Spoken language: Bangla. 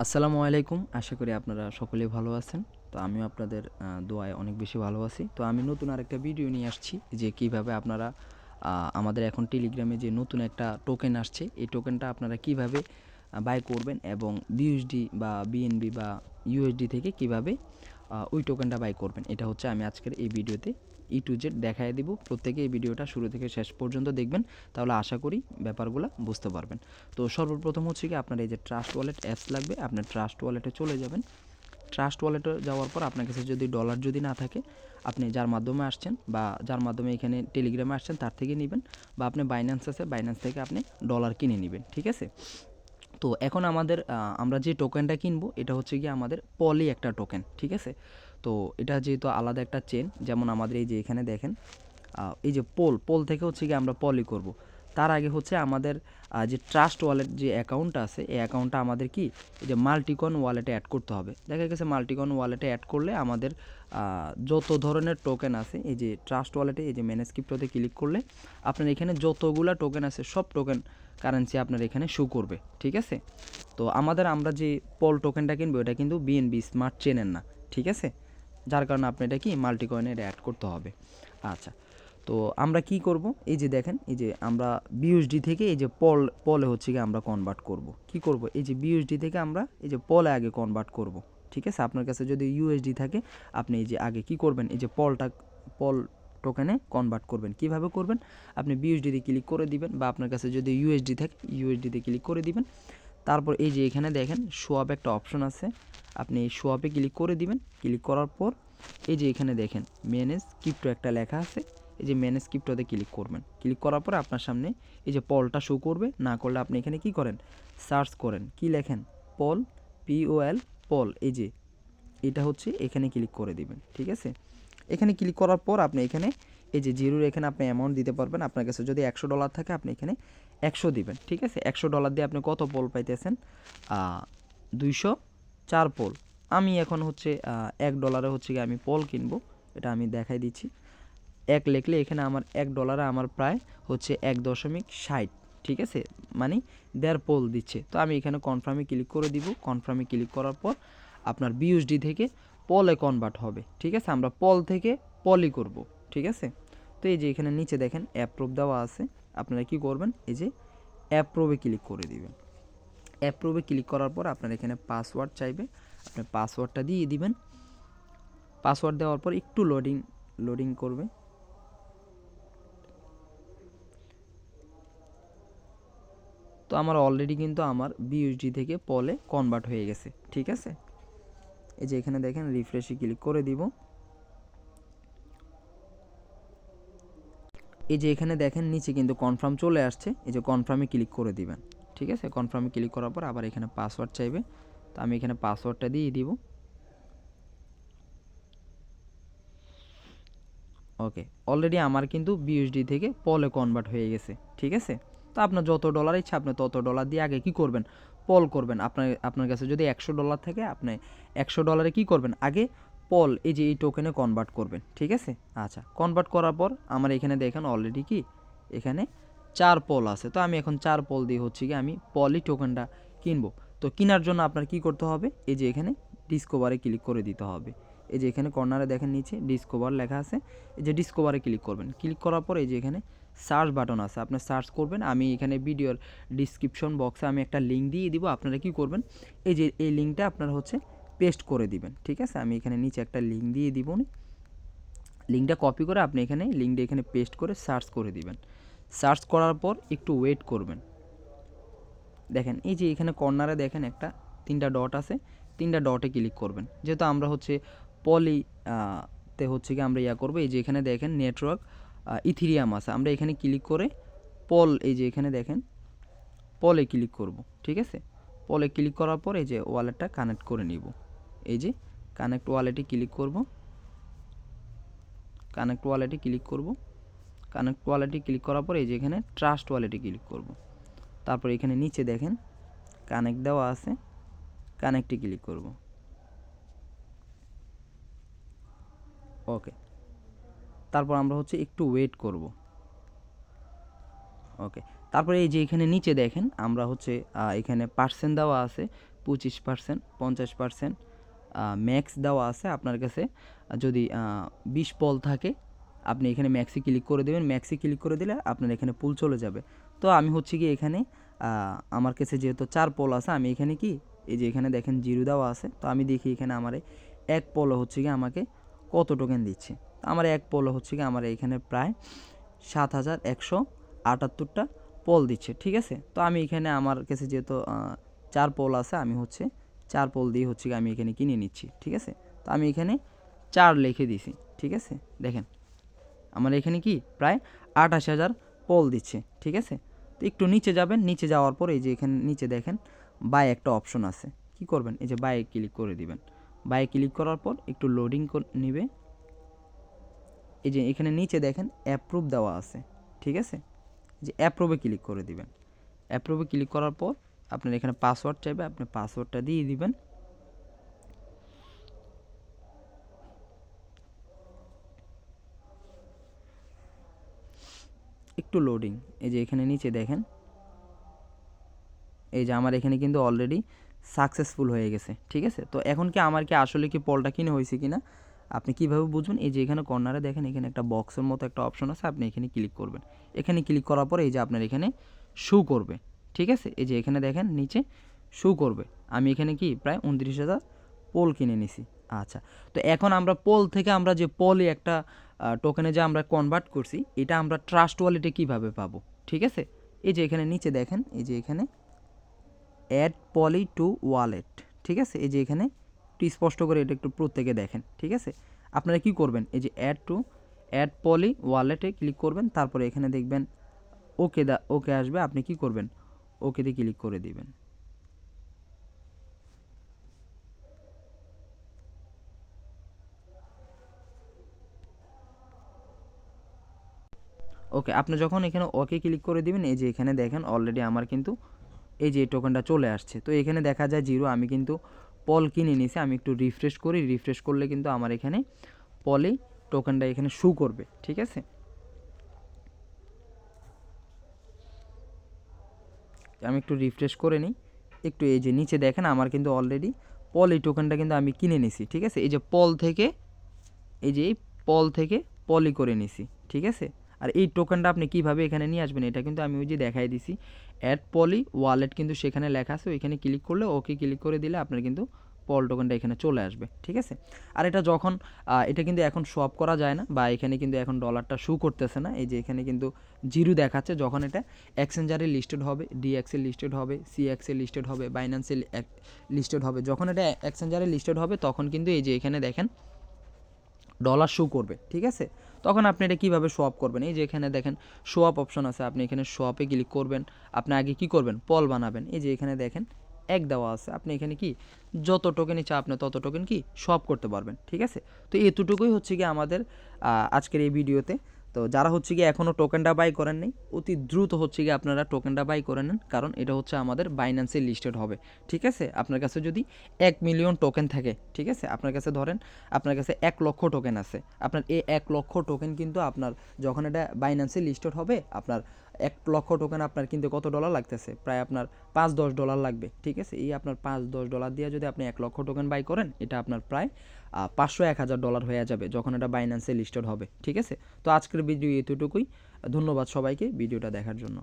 আসসালামু আলাইকুম। আশা করি আপনারা সকলেই ভালো আছেন। তো আমিও আপনাদের দোয়ায় অনেক বেশি ভালো আছি। তো আমি নতুন আরেকটা ভিডিও নিয়ে আসছি যে কিভাবে আপনারা আমাদের এখন টেলিগ্রামে যে নতুন একটা টোকেন আসছে, এই টোকেনটা আপনারা কিভাবে বাই করবেন এবং বিইউএসডি বা বিএনবি বা ইউএসডি থেকে কিভাবে ওই টোকেনটা বাই করবেন। এটা হচ্ছে আমি আজকের এই ভিডিওতে টু জেড দেখায় দিব। প্রত্যেকে এই ভিডিওটা শুরু থেকে শেষ পর্যন্ত দেখবেন, তাহলে আশা করি ব্যাপারগুলো বুঝতে পারবেন। তো সর্বপ্রথম হচ্ছে কি আপনার এই যে ট্রাস্ট ওয়ালেট অ্যাপস লাগবে, আপনার ট্রাস্ট ওয়ালেটে চলে যাবেন। ট্রাস্ট ওয়ালেটে যাওয়ার পর আপনার কাছে যদি ডলার যদি না থাকে, আপনি যার মাধ্যমে আসছেন বা যার মাধ্যমে এখানে টেলিগ্রামে আসছেন তার থেকে নেবেন, বা আপনি বাইন্যান্স আছে বাইন্যান্স থেকে আপনি ডলার কিনে নেবেন, ঠিক আছে। তো এখন আমাদের আমরা যে টোকেনটা কিনবো এটা হচ্ছে গিয়ে আমাদের পলি একটা টোকেন, ঠিক আছে। তো এটা যেহেতু আলাদা একটা চেন, যেমন আমাদের এই যে এখানে দেখেন এই যে পোল থেকে হচ্ছে গিয়ে আমরা পলি করব। তার আগে হচ্ছে আমাদের যে ট্রাস্ট ওয়ালেট যে অ্যাকাউন্টটা আছে এই অ্যাকাউন্টটা আমাদের কি এই যে মাল্টিকন ওয়ালেটে অ্যাড করতে হবে। দেখা গেছে মাল্টিকন ওয়ালেটে অ্যাড করলে আমাদের যত ধরনের টোকেন আছে এই যে ট্রাস্ট ওয়ালেটে এই যে ম্যানেজ ক্রিপ্টোতে ক্লিক করলে আপনার এখানে যতগুলা টোকেন আছে সব টোকেন কারেন্সি আপনার এখানে শো করবে, ঠিক আছে। তো আমরা যে পল টোকেনটা কিনবো এটা কিন্তু বিএনবি স্মার্ট চেনের না, ঠিক আছে। যার কারণে আপনি এটা কি মাল্টিকয়েনে অ্যাড করতে হবে। আচ্ছা, তো আমরা কি করব, এই যে দেখেন এই যে আমরা বিইউএসডি থেকে এই যে পলে হচ্ছে কি আমরা কনভার্ট করব। কি করব, এই যে বিইউএসডি থেকে আমরা এই যে পলে আগে কনভার্ট করব, ঠিক আছে। আপনার কাছে যদি ইউএসডি থাকে আপনি এই যে আগে কি করবেন, এই যে পল টোকেনে কনভার্ট করবেন। কিভাবে করবেন, আপনি বিইউএসডিতে ক্লিক করে দিবেন, বা আপনার কাছে যদি ইউএসডি থাকে ইউএসডিতে ক্লিক করে দিবেন। তারপর এই যে এখানে দেখেন সোয়াপ একটা অপশন আছে, আপনি এই সোয়াপে ক্লিক করে দিবেন। ক্লিক করার পর এই যে এখানে দেখেন ম্যানেজ ক্রিপ্টো একটা লেখা আছে, এই যে ম্যানেজ ক্রিপ্টোতে ক্লিক করবেন। ক্লিক করার পরে আপনার সামনে এই যে পলটা শো করবে। না করলে আপনি এখানে কি করেন, সার্চ করেন, কি লেখেন, পল, POL, পল, এই যে এটা হচ্ছে এখানে ক্লিক করে দিবেন, ঠিক আছে। এখানে ক্লিক করার পর আপনি এখানে এই যে জিরোর এখানে আপনি অ্যামাউন্ট দিতে পারবেন। আপনার কাছে যদি $100 থাকে আপনি এখানে 100 দিবেন, ঠিক আছে। $100 দিয়ে আপনি কত পোল পাইতেছেন, 204 পোল। আমি এখন হচ্ছে $1 হচ্ছে গিয়ে আমি পোল কিনবো, এটা আমি দেখাই দিচ্ছি। এক লিখলে এখানে আমার $1 আমার প্রায় হচ্ছে 1.60, ঠিক আছে, মানে 1.5 পোল দিচ্ছে। তো আমি এখানে কনফার্মে ক্লিক করে দিব। কনফার্মে ক্লিক করার পর আপনার বিইউএসডি থেকে পলে কনভার্ট হবে, ঠিক আছে। আমরা পল থেকে পলি করব, ঠিক আছে। তো এই যে এখানে নিচে দেখেন অ্যাপ্রুভ দেওয়া আছে, আপনারা কি করবেন, এই যে অ্যাপ্রুভে ক্লিক করে দিবেন। অ্যাপ্রুভে ক্লিক করার পর আপনার এখানে পাসওয়ার্ড চাইবে, আপনি পাসওয়ার্ডটা দিয়ে দিবেন। পাসওয়ার্ড দেওয়ার পর একটু লোডিং করবে। তো আমার অলরেডি কিন্তু আমার বিইউএসডি থেকে পলে কনভার্ট হয়ে গেছে, ঠিক আছে। এই যে এখানে দেখেন রিফ্রেশে ক্লিক করে দিব। এই যে এখানে দেখেন নিচে কিন্তু কনফার্ম চলে আসছে, এই যে কনফার্মে ক্লিক করে দিবেন, ঠিক আছে। কনফার্মে ক্লিক করার পর আবার এখানে পাসওয়ার্ড চাইবে, তো আমি এখানে পাসওয়ার্ডটা দিয়ে দিব। ওকে, অলরেডি আমার কিন্তু বিইউএসডি থেকে পলে কনভার্ট হয়ে গেছে, ঠিক আছে। তো আপনার যত ডলার ইচ্ছা আপনি তত ডলার দিয়ে আগে কি করবেন, পল করবেন। আপনার কাছে যদি $100 থাকে আপনি $100 কি করবেন, আগে পল এই যে এই টোকেনে কনভার্ট করবেন, ঠিক আছে। আচ্ছা, কনভার্ট করার পর আমার এখানে দেখেন অলরেডি কি এখানে 4 পল আছে। তো আমি এখন 4 পল দিয়ে হচ্ছে কি আমি পলি টোকেনটা কিনবো। তো কেনার জন্য আপনার কি করতে হবে, এই যে এখানে ডিসকভারে ক্লিক করে দিতে হবে। এই যে এখানে কর্নারে দেখেন নিচে ডিসকভার লেখা আছে, এই যে ডিসকভারে ক্লিক করবেন। ক্লিক করার পর এই যে এখানে সার্চ বাটন আছে, আপনি সার্চ করবেন। আমি এখানে ভিডিওর ডিসক্রিপশন বক্সে আমি একটা লিঙ্ক দিয়ে দিব, আপনারা কি করবেন, এই যে এই লিঙ্কটা আপনারা হচ্ছে পেস্ট করে দিবেন, ঠিক আছে। আমি এখানে নিচে একটা লিঙ্ক দিয়ে দিব, লিঙ্কটা কপি করে আপনি এখানে লিঙ্কটা এখানে পেস্ট করে সার্চ করে দিবেন। সার্চ করার পর একটু ওয়েট করবেন। দেখেন এই যে এখানে কর্নারে দেখেন একটা 3টা ডট আছে, 3টা ডটে ক্লিক করবেন। যেহেতু আমরা হচ্ছে পলি তে হচ্ছে কি আমরা করবো, এই যে এখানে দেখেন নেটওয়ার্ক ইথিরিয়াম আছে, আমরা এখানে ক্লিক করে পল, এই যে এখানে দেখেন পলে ক্লিক করব, ঠিক আছে। পলে ক্লিক করার পর এই যে ওয়ালেটটা কানেক্ট করে নিব। এই যে কানেক্ট ওয়ালেটে ক্লিক করব, কানেক্ট ওয়ালেটে ক্লিক করব। কানেক্ট ওয়ালেটে ক্লিক করার পর এই যে এখানে ট্রাস্ট ওয়ালেটে ক্লিক করব। তারপর এখানে নিচে দেখেন কানেক্ট দেওয়া আছে, কানেক্টে ক্লিক করব। ওকে, তারপর আমরা হচ্ছে একটু ওয়েট করব। ওকে, তারপরে এই যে এখানে নিচে দেখেন আমরা হচ্ছে এখানে পার্সেন্ট দেওয়া আছে, 25%, 50%, ম্যাক্স দেওয়া আছে আপনার কাছে। যদি 20 পল থাকে আপনি এখানে ম্যাক্সে ক্লিক করে দেবেন, ম্যাক্সে ক্লিক করে দিলে আপনার এখানে পুল চলে যাবে। তো আমি হচ্ছে কি এখানে আমার কাছে যেহেতু 4 পল আছে, আমি এখানে কি এই যে এখানে দেখেন 0 দেওয়া আছে, তো আমি দেখি এখানে আমার এক পলো হচ্ছে কি আমাকে কত টোকেন দিচ্ছে। আমার এক পলো হচ্ছে কি আমার এখানে প্রায় 7178টা পল দিচ্ছে, ঠিক আছে। তো আমি এখানে আমার কাছে যেহেতু 4 পল আছে, আমি হচ্ছে 4 পল দিয়ে হচ্ছে কি আমি এখানে কিনে নিচ্ছি, ঠিক আছে। তো আমি এখানে 4 লিখে দিছি, ঠিক আছে। দেখেন আমার এখানে কি প্রায় 28,000 পল দিচ্ছে, ঠিক আছে। তো একটু নিচে যাবেন, নিচে যাওয়ার পর এই যে এখানে নিচে দেখেন বাই একটা অপশন আছে, কি করবেন এই যে বাইয়ে ক্লিক করে দিবেন। বাইয়ে ক্লিক করার পর একটু লোডিং নেবে। এই যে এখানে নিচে দেখেন অ্যাপ্রুভ দেওয়া আছে, ঠিক আছে। যে অ্যাপ্রুভে ক্লিক করে দিবেন। অ্যাপ্রুভে ক্লিক করার পর আপনার এখানে পাসওয়ার্ড চাইবে, আপনি পাসওয়ার্ডটা দিয়ে দিবেন। একটু লোডিং, এই যে এখানে নিচে দেখেন এই যে আমার এখানে কিন্তু অলরেডি সাকসেসফুল হয়ে গেছে, ঠিক আছে। তো এখন কি আমার কি আসলে কি পলটা কিনে হয়েছে কিনা আপনি কিভাবে বুঝবেন? এই যে এখানে কর্নারে দেখেন এখানে একটা বক্সের মতো একটা অপশন আছে, আপনি এখানে ক্লিক করবেন। এখানে ক্লিক করার পরে এই যে আপনার এখানে শো করবে, ঠিক আছে। এই যে এখানে দেখেন নিচে শো করবে আমি এখানে কি প্রায় 29,000 পোল কিনে নিছি। আচ্ছা, তো এখন আমরা পোল থেকে আমরা যে পলি একটা টোকেনে যে আমরা কনভার্ট করছি, এটা আমরা ট্রাস্ট ওয়ালেটে কীভাবে পাবো, ঠিক আছে। এই যে এখানে নিচে দেখেন এই যে এখানে অ্যাড পলি টু ওয়ালেট, ঠিক আছে। এই যে এখানে একটু স্পষ্ট করে এটা একটু প্রত্যেকে দেখেন, ঠিক আছে। আপনারা কি করবেন এই যে অ্যাড পলি ওয়ালেটে ক্লিক করবেন, তারপরে এখানে দেখবেন ওকে আসবে, আপনি কি করবেন ওকেতে ক্লিক করে দিবেন। ওকে, আপনি যখন এখানে ওকে ক্লিক করে দিবেন এই যে এখানে দেখেন অলরেডি আমার কিন্তু এই যে এই টোকেনটা চলে আসছে। তো এখানে দেখা যায় 0, আমি কিন্তু পল কিনে নিয়েছি। আমি একটু রিফ্রেশ করি, রিফ্রেশ করলে কিন্তু আমার এখানে পলি টোকেনটা এখানে শো করবে, ঠিক আছে। আমি একটু রিফ্রেশ করে নিই একটু। এই যে নিচে দেখেন আমার কিন্তু অলরেডি পল এই টোকেনটা কিন্তু আমি কিনে নিছি, ঠিক আছে। এই যে পল থেকে এই যে এই পল থেকে পলি করে নিছি, ঠিক আছে। আর এই টোকেনটা আপনি কিভাবে এখানে নিয়ে আসবেন এটা কিন্তু আমি ওই যে দেখাই দিছি, অ্যাড পলি ওয়ালেট কিন্তু সেখানে লেখা আছে, ওইখানে ক্লিক করলে ওকে ক্লিক করে দিলে আপনার কিন্তু পল টোকেনটা এখানে চলে আসবে, ঠিক আছে। আর এটা যখন এটা কিন্তু এখন সোয়াপ করা যায় না, বা এখানে কিন্তু এখন ডলারটা শো করতেছে না। এই যে এখানে কিন্তু 0 দেখাচ্ছে। যখন এটা এক্সচেঞ্জারে লিস্টেড হবে, ডিএক্সে লিস্টেড হবে, সিএক্সে লিস্টেড হবে, বাইন্যান্সে লিস্টেড হবে, যখন এটা এক্সচেঞ্জারে লিস্টেড হবে তখন কিন্তু এই যে এখানে দেখেন ডলার শো করবে, ঠিক আছে। তখন আপনি এটা কীভাবে শো আপ করবেন? এই যে এখানে দেখেন শো আপ অপশন আছে, আপনি এখানে শো আপে ক্লিক করবেন। আপনি আগে কি করবেন পল বানাবেন। এই যে এখানে দেখেন এক দেওয়া আছে, আপনি এখানে কি যত টোকেন ইচ্ছা আপনি তত টোকেন কি শো আপ করতে পারবেন, ঠিক আছে। তো এতটুকুই হচ্ছে কি আমাদের আজকের এই ভিডিওতে। তো যারা হচ্ছে কি এখনও টোকেনটা বাই করেন নাই, অতি দ্রুত হচ্ছে কি আপনারা টোকেনটা বাই করে নেন, কারণ এটা হচ্ছে আমাদের বাইন্যান্সে লিস্টেড হবে, ঠিক আছে। আপনার কাছে যদি 1 মিলিয়ন টোকেন থাকে, ঠিক আছে, আপনার কাছে ধরেন আপনার কাছে 1 লক্ষ টোকেন আছে, আপনার এই 1 লক্ষ টোকেন কিন্তু আপনার যখন এটা বাইন্যান্সে লিস্টেড হবে, আপনার 1 লক্ষ টোকেন আপনার কিন্তু কত ডলার লাগতেছে? প্রায় আপনার $5-10 লাগবে, ঠিক আছে। এই আপনার $5-10 দিয়ে যদি আপনি 1 লক্ষ টোকেন বাই করেন, এটা আপনার প্রায় $500-1000 হয়ে যাবে যখন এটা বাইন্যান্সে লিস্টেড হবে, ঠিক আছে। তো আজকের ভিডিও এতটুকুই। ধন্যবাদ সবাইকে ভিডিওটা দেখার জন্য।